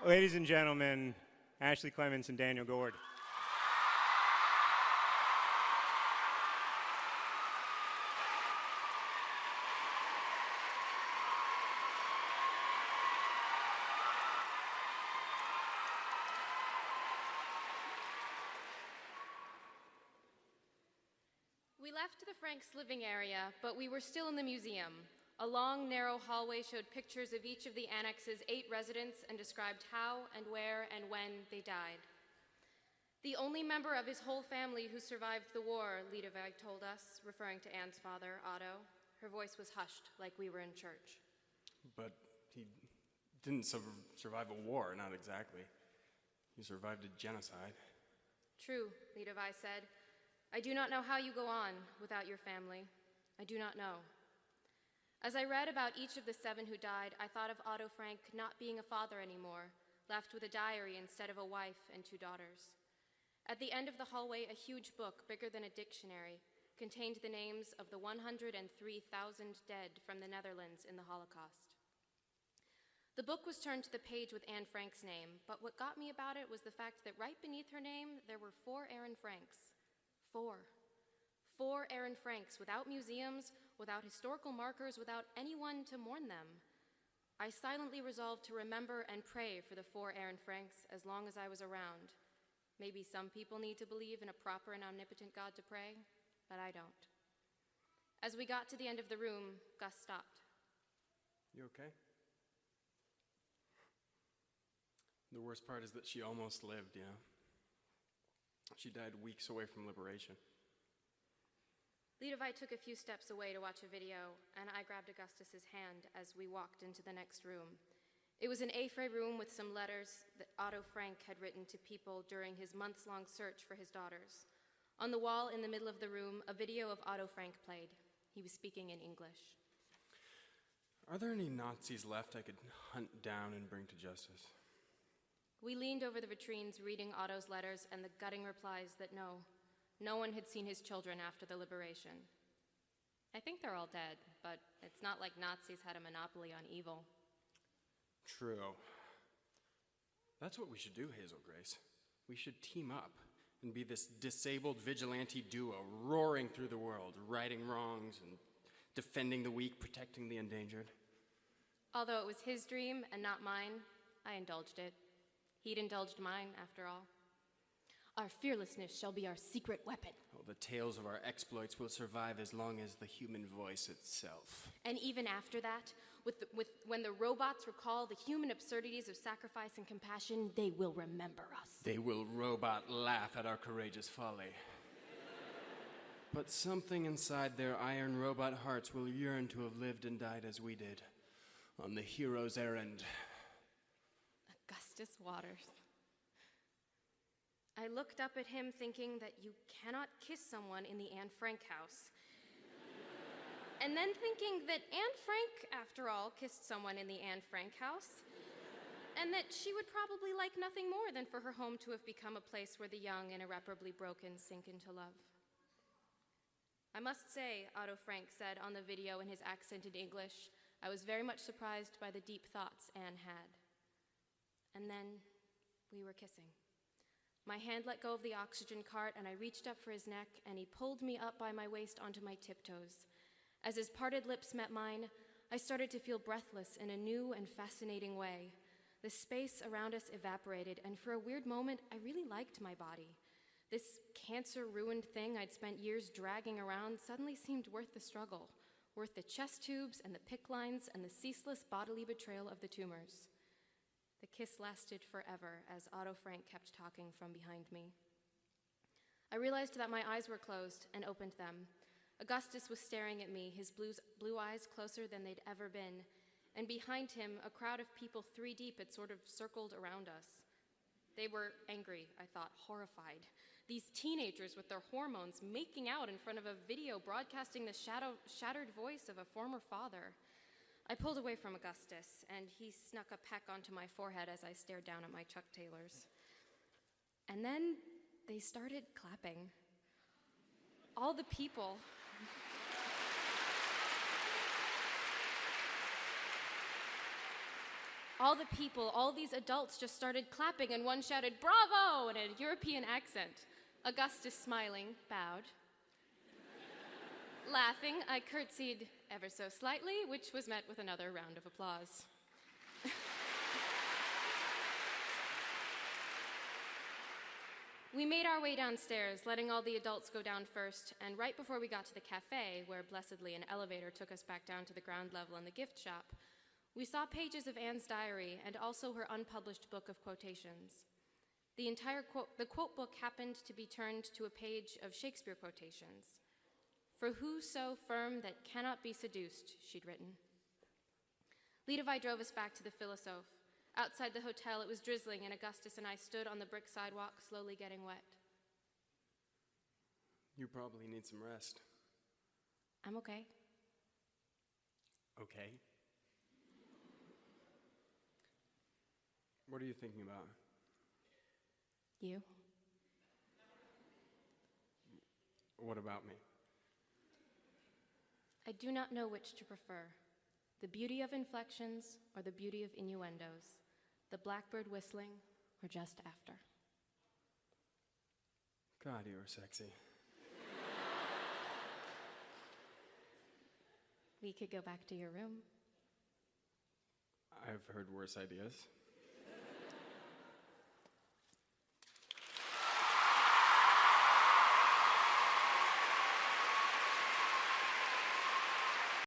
Ladies and gentlemen, Ashley Clements and Daniel Gord. We left the Franks' living area, but we were still in the museum. A long, narrow hallway showed pictures of each of the annex's 8 residents and described how and where and when they died. The only member of his whole family who survived the war, Liedewig told us, referring to Anne's father, Otto. Her voice was hushed, like we were in church. But he didn't survive a war, not exactly. He survived a genocide. True, Liedewig said. I do not know how you go on without your family. I do not know. As I read about each of the 7 who died, I thought of Otto Frank not being a father anymore, left with a diary instead of a wife and 2 daughters. At the end of the hallway, a huge book, bigger than a dictionary, contained the names of the 103,000 dead from the Netherlands in the Holocaust. The book was turned to the page with Anne Frank's name, but what got me about it was the fact that right beneath her name, there were 4 Aaron Franks. 4 Aaron Franks, without museums, without historical markers, without anyone to mourn them. I silently resolved to remember and pray for the 4 Aaron Franks as long as I was around. Maybe some people need to believe in a proper and omnipotent God to pray, but I don't. As we got to the end of the room, Gus stopped. You okay? The worst part is that she almost lived, you know? She died weeks away from liberation. Liedewig took a few steps away to watch a video, and I grabbed Augustus's hand as we walked into the next room. It was an A-frame room with some letters that Otto Frank had written to people during his months-long search for his daughters. On the wall in the middle of the room, a video of Otto Frank played. He was speaking in English. Are there any Nazis left I could hunt down and bring to justice? We leaned over the vitrines reading Otto's letters and the gutting replies that no one had seen his children after the liberation. I think they're all dead, but it's not like Nazis had a monopoly on evil. True. That's what we should do, Hazel Grace. We should team up and be this disabled vigilante duo roaring through the world, righting wrongs and defending the weak, protecting the endangered. Although it was his dream and not mine, I indulged it. He'd indulged mine, after all. Our fearlessness shall be our secret weapon. Oh, the tales of our exploits will survive as long as the human voice itself. And even after that, when the robots recall the human absurdities of sacrifice and compassion, they will remember us. They will robot laugh at our courageous folly. But something inside their iron robot hearts will yearn to have lived and died as we did, on the hero's errand. Augustus Waters. I looked up at him thinking that you cannot kiss someone in the Anne Frank house. And then thinking that Anne Frank, after all, kissed someone in the Anne Frank house. And that she would probably like nothing more than for her home to have become a place where the young and irreparably broken sink into love. I must say, Otto Frank said on the video in his accented English, I was very much surprised by the deep thoughts Anne had. And then we were kissing. My hand let go of the oxygen cart and I reached up for his neck and he pulled me up by my waist onto my tiptoes. As his parted lips met mine, I started to feel breathless in a new and fascinating way. The space around us evaporated and for a weird moment, I really liked my body. This cancer-ruined thing I'd spent years dragging around suddenly seemed worth the struggle, worth the chest tubes and the PICC lines and the ceaseless bodily betrayal of the tumors. The kiss lasted forever as Otto Frank kept talking from behind me. I realized that my eyes were closed and opened them. Augustus was staring at me, his blue eyes closer than they'd ever been, and behind him, a crowd of people 3 deep had sort of circled around us. They were angry, I thought, horrified. These teenagers with their hormones making out in front of a video broadcasting the shattered voice of a former father. I pulled away from Augustus, and he snuck a peck onto my forehead as I stared down at my Chuck Taylors. And then they started clapping. All the people... All the people, all these adults just started clapping, and one shouted, "Bravo!" in a European accent. Augustus, smiling, bowed. Laughing, I curtsied ever so slightly, which was met with another round of applause. We made our way downstairs, letting all the adults go down first, and right before we got to the cafe, where blessedly an elevator took us back down to the ground level in the gift shop, we saw pages of Anne's diary and also her unpublished book of quotations. The quote book happened to be turned to a page of Shakespeare quotations. "For who so firm that cannot be seduced," she'd written. Levi drove us back to the Philosophe. Outside the hotel, it was drizzling, and Augustus and I stood on the brick sidewalk, slowly getting wet. You probably need some rest. I'm okay. Okay. What are you thinking about? You? What about me? I do not know which to prefer, the beauty of inflections or the beauty of innuendos, the blackbird whistling or just after. God, you are sexy. We could go back to your room. I've heard worse ideas.